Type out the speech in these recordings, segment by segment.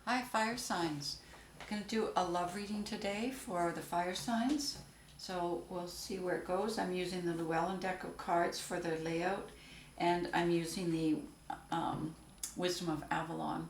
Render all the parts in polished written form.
Hi, fire signs. I'm going to do a love reading today for the fire signs. So we'll see where it goes. I'm using the Llewellyn deck of cards for the layout, and I'm using the Wisdom of Avalon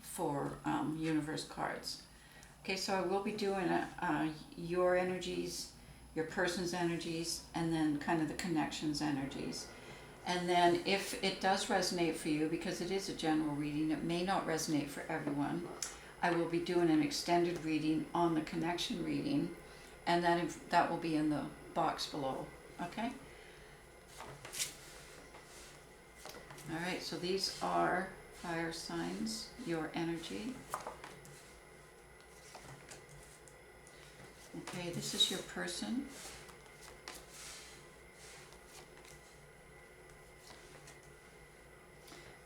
for universe cards. Okay, so I will be doing your energies, your person's energies, and then kind of the connections energies. And then if it does resonate for you, because it is a general reading, it may not resonate for everyone, I will be doing an extended reading on the connection reading, and that will be in the box below. Okay? Alright, so these are fire signs, your energy. Okay, this is your person.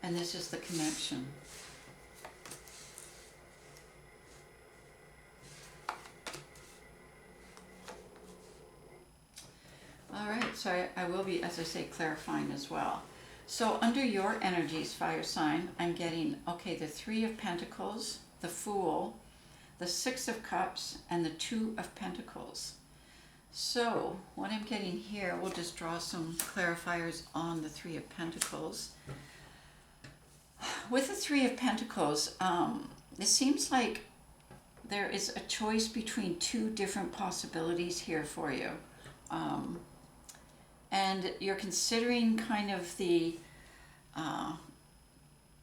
And this is the connection. All right, so I will be, as I say, clarifying as well. So under your energies, fire sign, I'm getting, okay, the Three of Pentacles, the Fool, the Six of Cups, and the Two of Pentacles. So what I'm getting here, we'll just draw some clarifiers on the Three of Pentacles. With the Three of Pentacles, it seems like there is a choice between two different possibilities here for you. And you're considering kind of the,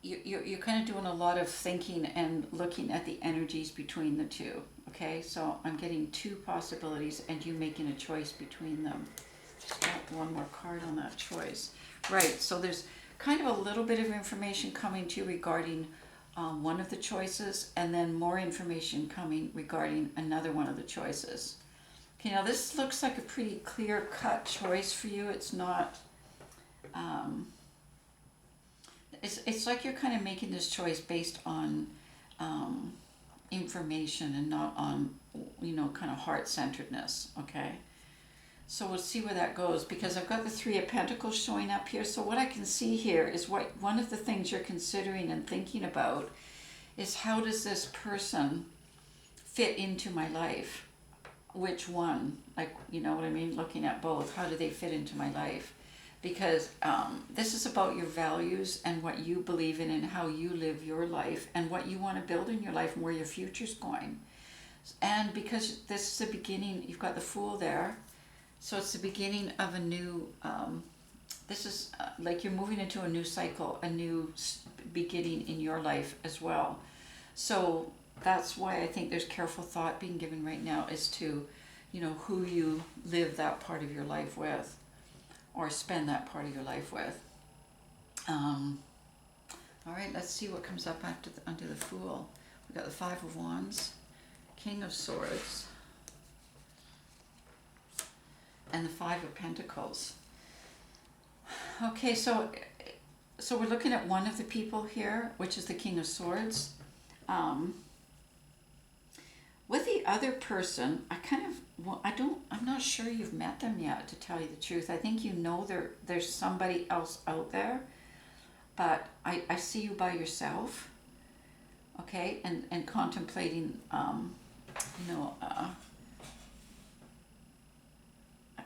you're kind of doing a lot of thinking and looking at the energies between the two. Okay, so I'm getting two possibilities and you making a choice between them. Just got one more card on that choice. Right, so there's kind of a little bit of information coming to you regarding one of the choices, and then more information coming regarding another one of the choices. Okay, now this looks like a pretty clear-cut choice for you. It's not, it's like you're kind of making this choice based on information and not on, kind of heart-centeredness, okay? So we'll see where that goes, because I've got the Three of Pentacles showing up here. So what I can see here is one of the things you're considering and thinking about is, how does this person fit into my life? Which one? Like, you know what I mean? Looking at both. How do they fit into my life? Because this is about your values and what you believe in and how you live your life and what you want to build in your life and where your future's going. And because this is the beginning, you've got the Fool there. So it's the beginning of a new, this is like you're moving into a new cycle, a new beginning in your life as well. So that's why I think there's careful thought being given right now as to, who you live that part of your life with, or spend that part of your life with. All right, let's see what comes up under the Fool. We've got the Five of Wands, King of Swords, and the Five of Pentacles. Okay, so we're looking at one of the people here, which is the King of Swords. With the other person, I'm not sure you've met them yet, to tell you the truth. I think there's somebody else out there, but I see you by yourself, okay, and contemplating,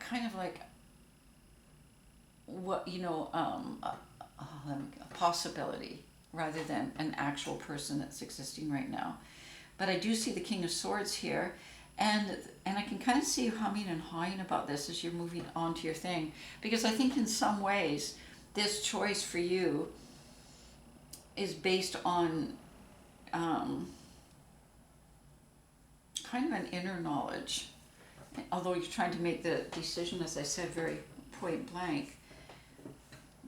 kind of like what a possibility rather than an actual person that's existing right now. But I do see the King of Swords here, and I can kind of see you humming and hawing about this as you're moving on to your thing, because I think in some ways this choice for you is based on kind of an inner knowledge. Although you're trying to make the decision, as I said, very point blank.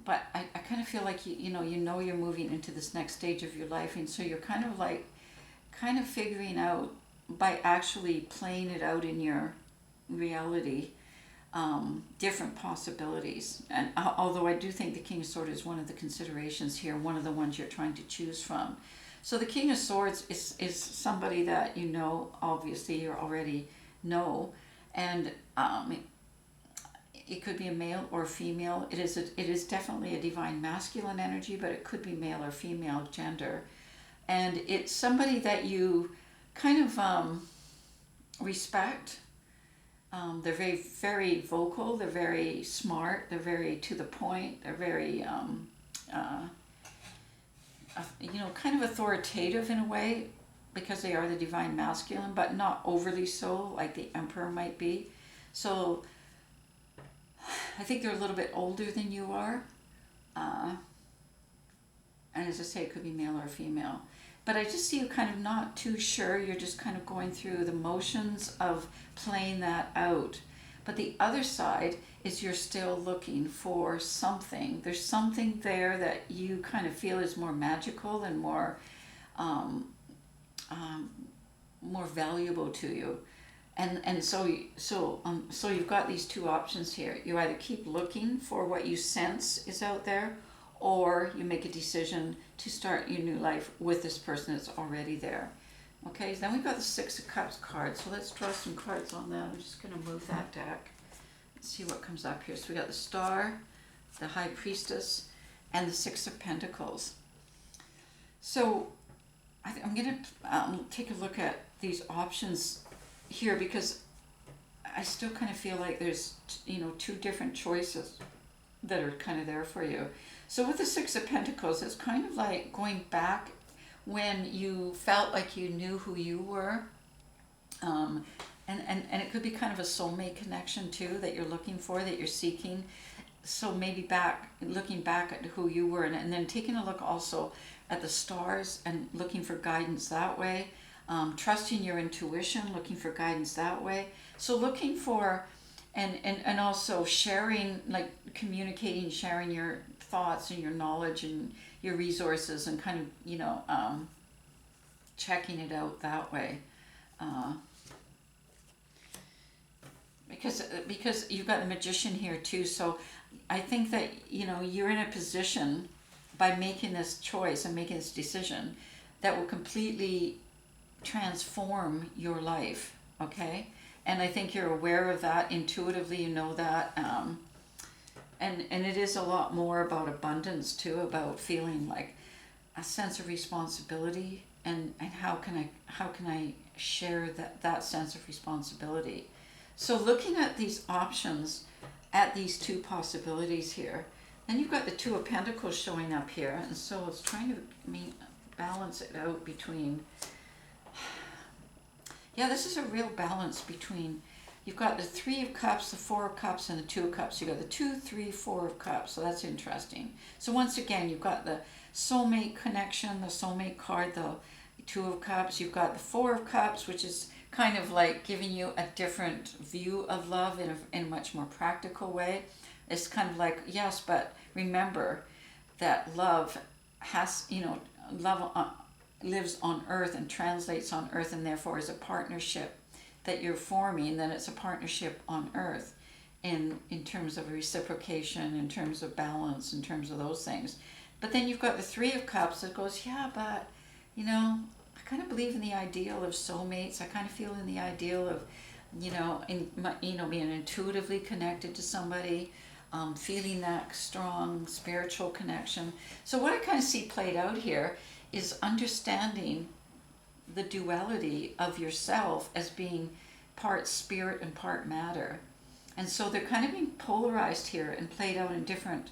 But I kind of feel like you know you're moving into this next stage of your life, and so you're kind of figuring out, by actually playing it out in your reality, different possibilities. And although I do think the King of Swords is one of the considerations here, one of the ones you're trying to choose from. So the King of Swords is somebody that obviously you already know. And it could be a male or female. It is definitely a divine masculine energy, but it could be male or female gender. and it's somebody that you kind of respect. They're very, very vocal. They're very smart. They're very to the point. They're very, kind of authoritative in a way, because they are the divine masculine, but not overly so, like the emperor might be. So I think they're a little bit older than you are. And as I say, it could be male or female. But I just see you kind of not too sure. You're just kind of going through the motions of playing that out. But the other side is you're still looking for something. There's something there that you kind of feel is more magical and more more valuable to you. And so you've got these two options here. You either keep looking for what you sense is out there, or you make a decision to start your new life with this person that's already there. Okay, so then we've got the Six of Cups card. So let's draw some cards on that. I'm just going to move that deck and see what comes up here. So we got the Star, the High Priestess, and the Six of Pentacles. So I'm going to take a look at these options here, because I still kind of feel like there's, two different choices that are kind of there for you. So with the Six of Pentacles, it's kind of like going back when you felt like you knew who you were. And it could be kind of a soulmate connection too that you're looking for, that you're seeking. So maybe looking back at who you were, and then taking a look also at the stars and looking for guidance that way. Trusting your intuition, looking for guidance that way. So looking for, and also sharing, like communicating, sharing your thoughts and your knowledge and your resources, and kind of, checking it out that way. Because you've got the Magician here too. So I think that, you're in a position by making this choice and making this decision that will completely transform your life, okay? And I think you're aware of that intuitively, you know that. And it is a lot more about abundance too, about feeling like a sense of responsibility, and how can I share that sense of responsibility. So looking at these options, at these two possibilities here, then you've got the Two of Pentacles showing up here, and so it's trying to balance it out between. Yeah, this is a real balance between, you've got the Three of Cups, the Four of Cups, and the Two of Cups. You've got the 2, 3, 4 of Cups, so that's interesting. So once again, you've got the soulmate connection, the soulmate card, the Two of Cups. You've got the Four of Cups, which is kind of like giving you a different view of love in a much more practical way. It's kind of like, yes, but remember that love has, love lives on earth and translates on earth, and therefore is a partnership that you're forming. Then it's a partnership on earth in terms of reciprocation, in terms of balance, in terms of those things. But then you've got the Three of Cups that goes, yeah, but I kind of believe in the ideal of soulmates. I kind of feel in the ideal of being intuitively connected to somebody, feeling that strong spiritual connection. So what I kind of see played out here is understanding the duality of yourself as being part spirit and part matter. And so they're kind of being polarized here and played out in different,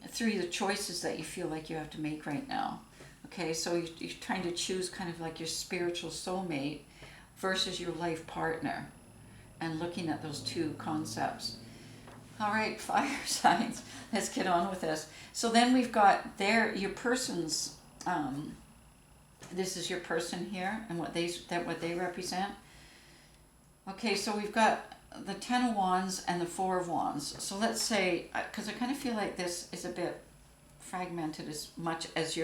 through the choices that you feel like you have to make right now. Okay, so you're trying to choose kind of like your spiritual soulmate versus your life partner, and looking at those two concepts. All right, fire signs, let's get on with this. So then we've got your person's, this is your person here and what they represent. Okay, so we've got the Ten of Wands and the Four of Wands. So let's say, because I kind of feel like this is a bit fragmented as much as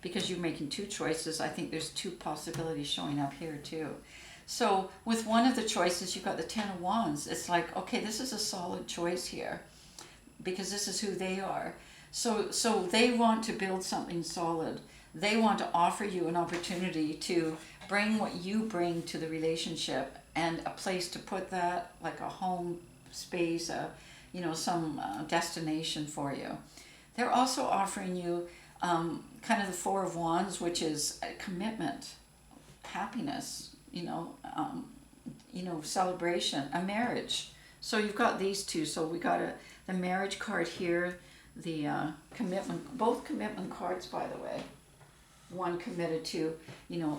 because you're making two choices. I think there's two possibilities showing up here too. So with one of the choices, you've got the Ten of Wands. It's like, okay, this is a solid choice here because this is who they are. So they want to build something solid. They want to offer you an opportunity to bring what you bring to the relationship, and a place to put that, like a home space, some destination for you. They're also offering you kind of the Four of Wands, which is commitment, happiness, celebration, a marriage. So you've got these two. So we got the marriage card here, the commitment, both commitment cards, by the way. One committed to,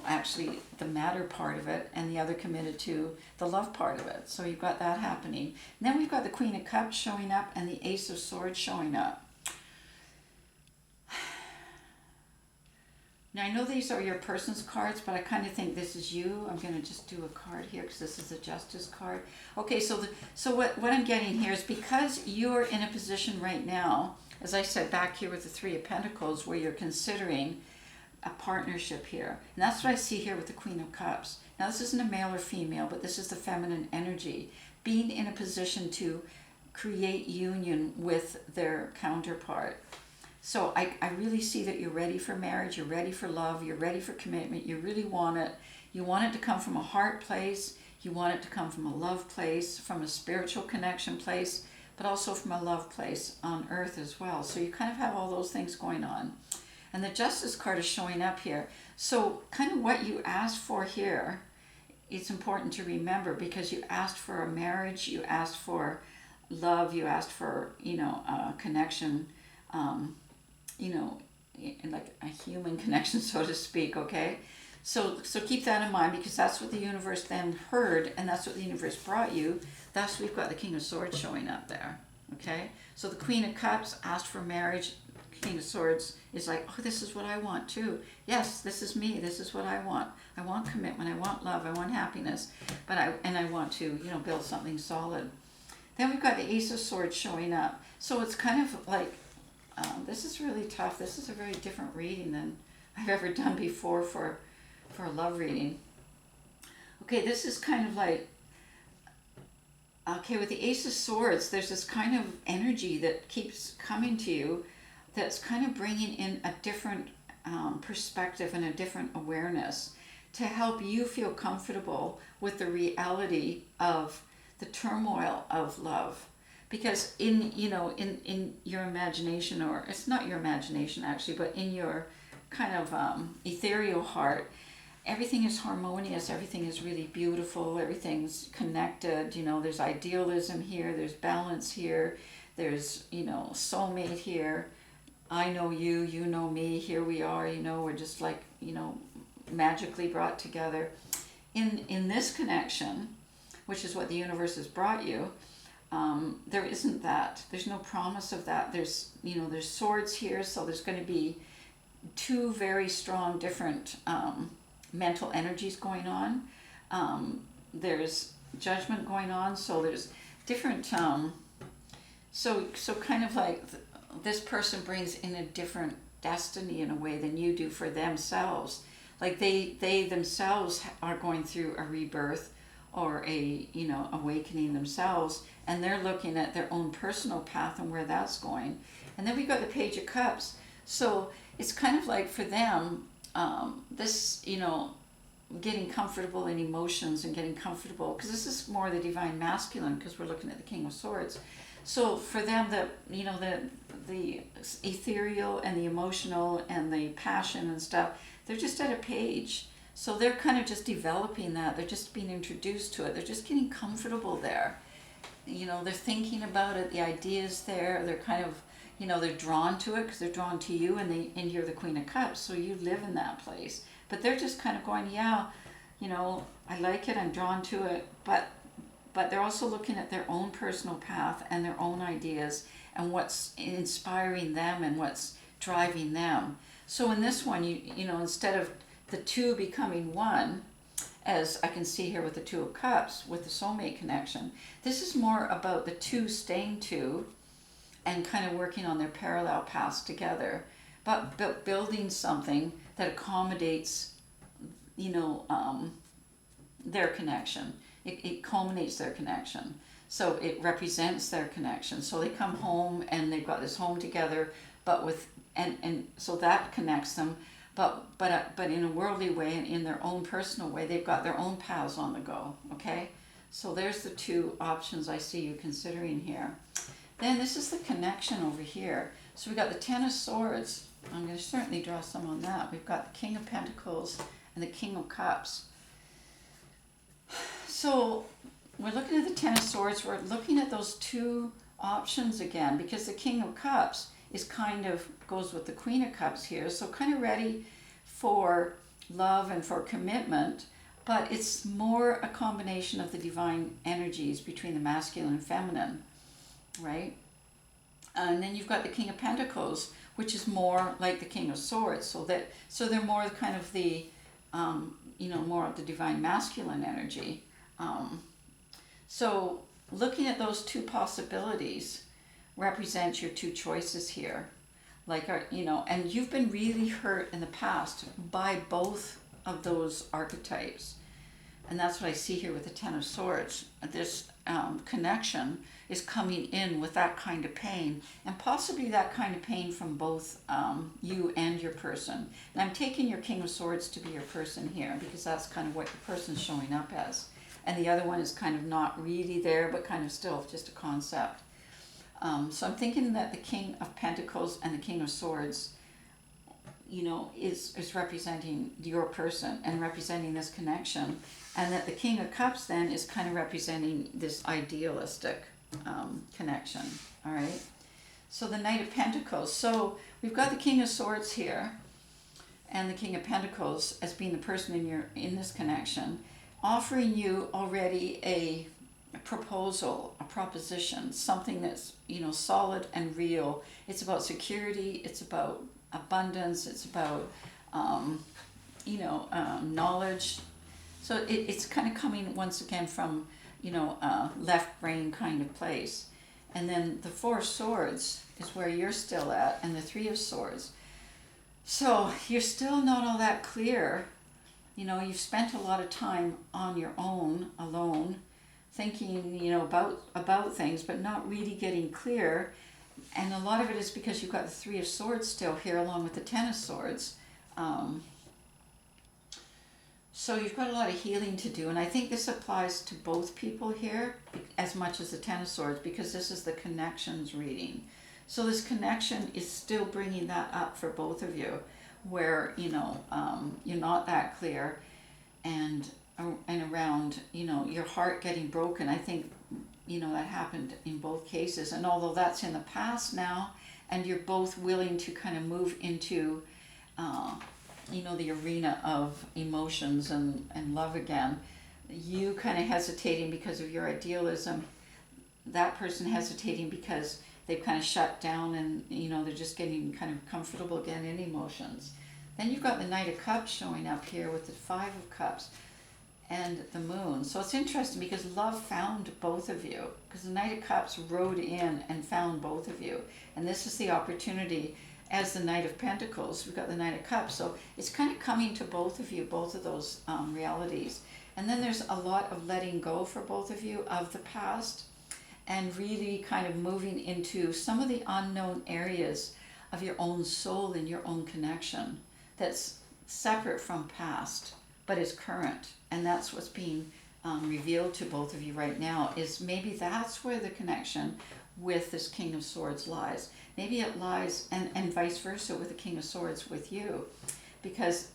actually the matter part of it, and the other committed to the love part of it. So you've got that happening. And then we've got the Queen of Cups showing up and the Ace of Swords showing up. Now I know these are your person's cards, but I kind of think this is you. I'm going to just do a card here because this is the Justice card. Okay, so what I'm getting here is because you're in a position right now, as I said back here with the Three of Pentacles, where you're considering a partnership here. And that's what I see here with the Queen of Cups. Now this isn't a male or female, but this is the feminine energy. Being in a position to create union with their counterpart. So I really see that you're ready for marriage, you're ready for love, you're ready for commitment, you really want it. You want it to come from a heart place, you want it to come from a love place, from a spiritual connection place, but also from a love place on earth as well. So you kind of have all those things going on. And the Justice card is showing up here. So kind of what you asked for here, it's important to remember, because you asked for a marriage, you asked for love, you asked for, a connection, like a human connection, so to speak, okay? So keep that in mind, because that's what the universe then heard, and that's what the universe brought you. Thus, we've got the King of Swords showing up there, okay? So the Queen of Cups asked for marriage. King of Swords is like, oh, this is what I want too. Yes, this is me. This is what I want. I want commitment. I want love. I want happiness. I want to, build something solid. Then we've got the Ace of Swords showing up. So it's kind of like, this is really tough. This is a very different reading than I've ever done before for a love reading. Okay, this is kind of like, okay, with the Ace of Swords, there's this kind of energy that keeps coming to you that's kind of bringing in a different perspective and a different awareness to help you feel comfortable with the reality of the turmoil of love. Because in your imagination, or it's not your imagination actually, but in your kind of ethereal heart, everything is harmonious, everything is really beautiful, everything's connected, there's idealism here, there's balance here, there's, soulmate here. I know you, you know me, here we are, we're just like, magically brought together. In this connection, which is what the universe has brought you, there isn't that. There's no promise of that. There's swords here, so there's going to be two very strong, different mental energies going on. There's judgment going on, so there's different, so kind of like this person brings in a different destiny in a way than you do for themselves. Like they themselves are going through a rebirth or a awakening themselves, and they're looking at their own personal path and where that's going. And then we've got the Page of Cups. So it's kind of like for them, this, getting comfortable in emotions and getting comfortable, because this is more the divine masculine, because we're looking at the King of Swords. So for them, the ethereal and the emotional and the passion and stuff, they're just at a page. So they're kind of just developing that. They're just being introduced to it. They're just getting comfortable there. They're thinking about it. The idea's there. They're kind of, they're drawn to it because they're drawn to you, and you're the Queen of Cups. So you live in that place. But they're just kind of going, yeah, I like it. I'm drawn to it. But they're also looking at their own personal path and their own ideas and what's inspiring them and what's driving them. So in this one, instead of the two becoming one, as I can see here with the Two of Cups, with the soulmate connection, this is more about the two staying two and kind of working on their parallel paths together, but building something that accommodates, their connection. It culminates their connection. So it represents their connection. So they come home and they've got this home together, but with, and so that connects them, but in a worldly way and in their own personal way, they've got their own paths on the go, okay? So there's the two options I see you considering here. Then this is the connection over here. So we got the Ten of Swords I'm going to certainly draw some on that. We've got the King of Pentacles and the King of Cups. So we're looking at the Ten of Swords. We're looking at those two options again, because the King of Cups is kind of goes with the Queen of Cups here. So kind of ready for love and for commitment, but it's more a combination of the divine energies between the masculine and feminine, right? And then you've got the King of Pentacles, which is more like the King of Swords. So they're more kind of the more of the divine masculine energy. So looking at those two possibilities represents your two choices here. Like, and you've been really hurt in the past by both of those archetypes. And that's what I see here with the Ten of Swords. This connection is coming in with that kind of pain, and possibly that kind of pain from both you and your person. And I'm taking your King of Swords to be your person here, because that's kind of what your person's showing up as. And the other one is kind of not really there, but kind of still just a concept. So I'm thinking that the King of Pentacles and the King of Swords, is representing your person and representing this connection. And that the King of Cups then is kind of representing this idealistic connection. All right. So the Knight of Pentacles. So we've got the King of Swords here and the King of Pentacles as being the person in this connection, offering you already a proposal, a proposition, something that's, solid and real. It's about security. It's about abundance. It's about, knowledge. So it's kind of coming once again from, left brain kind of place. And then the Four of Swords is where you're still at, and the Three of Swords. So you're still not all that clear. You've spent a lot of time on your own, alone, thinking, about things, but not really getting clear. And a lot of it is because you've got the Three of Swords still here, along with the Ten of Swords. So you've got a lot of healing to do, and I think this applies to both people here as much as the Ten of Swords, because this is the connections reading. So this connection is still bringing that up for both of you, where you're not that clear, and around your heart getting broken. I think that happened in both cases, and although that's in the past now, and you're both willing to kind of move into the arena of emotions and love again, you kind of hesitating because of your idealism, that person hesitating because they've kind of shut down, and they're just getting kind of comfortable again in emotions. Then you've got the Knight of Cups showing up here with the Five of Cups and the Moon. So it's interesting because love found both of you, because the Knight of Cups rode in and found both of you, and this is the opportunity. As the Knight of Pentacles, we've got the Knight of Cups, so it's kind of coming to both of you, both of those realities. And then there's a lot of letting go for both of you of the past, and really kind of moving into some of the unknown areas of your own soul and your own connection that's separate from past, but is current. And that's what's being revealed to both of you right now, is maybe that's where the connection with this King of Swords lies. Maybe it lies, and vice versa with the King of Swords with you, because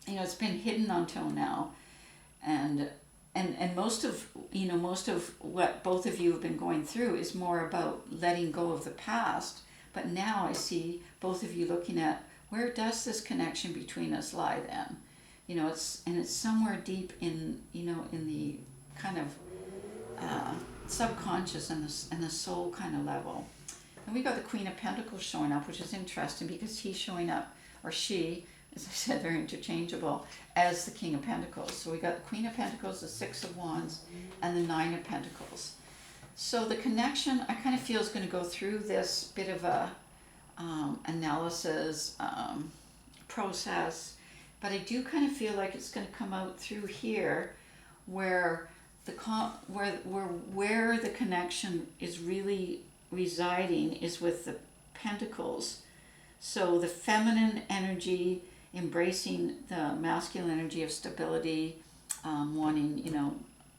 it's been hidden until now, and most of what both of you have been going through is more about letting go of the past. But now I see both of you looking at, where does this connection between us lie then? It's somewhere deep in the kind of subconscious and the soul kind of level. And we got the Queen of Pentacles showing up, which is interesting because he's showing up, or she, as I said, they're interchangeable, as the King of Pentacles. So we got the Queen of Pentacles, the Six of Wands, and the Nine of Pentacles. So the connection, I kind of feel, is going to go through this bit of a analysis process, but I do kind of feel like it's going to come out through here, where the connection is really residing is with the Pentacles. So the feminine energy embracing the masculine energy of stability, wanting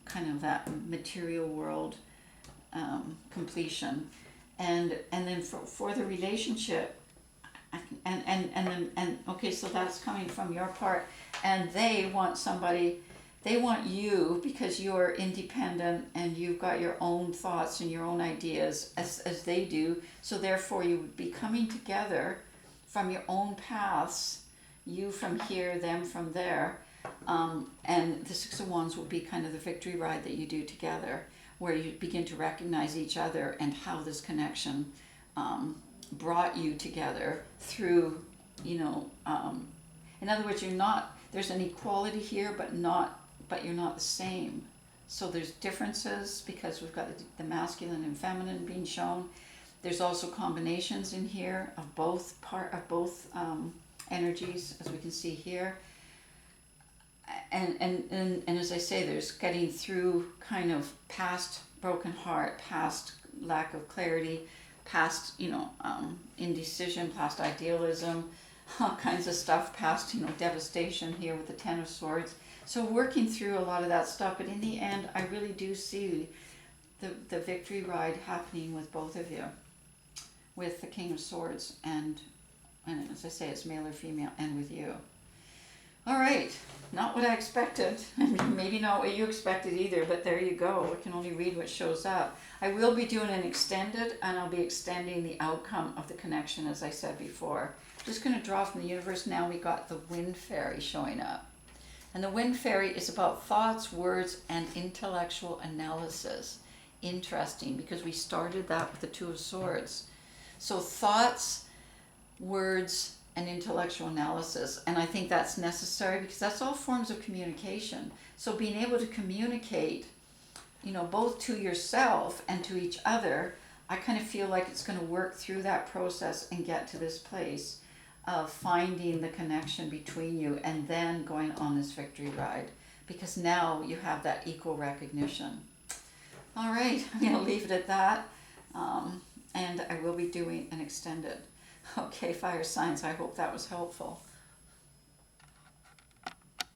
kind of that material world completion, and then for the relationship, And okay, so that's coming from your part, and they want somebody, they want you because you're independent and you've got your own thoughts and your own ideas as they do, so therefore you would be coming together from your own paths, you from here, them from there, and the Six of Wands will be kind of the victory ride that you do together, where you begin to recognize each other and how this connection brought you together through, in other words, you're not, there's an equality here, but you're not the same. So there's differences because we've got the masculine and feminine being shown. There's also combinations in here of both energies, as we can see here. And as I say, there's getting through kind of past broken heart, past lack of clarity, past indecision, past idealism, all kinds of stuff, past devastation here with the Ten of Swords. So working through a lot of that stuff, but in the end, I really do see the victory ride happening with both of you, with the King of Swords and as I say, it's male or female, and with you. All right, not what I expected. Maybe not what you expected either, but there you go. We can only read what shows up. I will be doing an extended, and I'll be extending the outcome of the connection, as I said before. Just going to draw from the universe now. We got the Wind Fairy showing up. And the Wind Fairy is about thoughts, words, and intellectual analysis. Interesting, because we started that with the Two of Swords. So thoughts, words, and intellectual analysis, and I think that's necessary because that's all forms of communication. So being able to communicate, both to yourself and to each other, I kind of feel like it's going to work through that process and get to this place of finding the connection between you and then going on this victory ride, because now you have that equal recognition. All right, I'm going to leave it at that, and I will be doing an extended. Okay, fire signs, I hope that was helpful.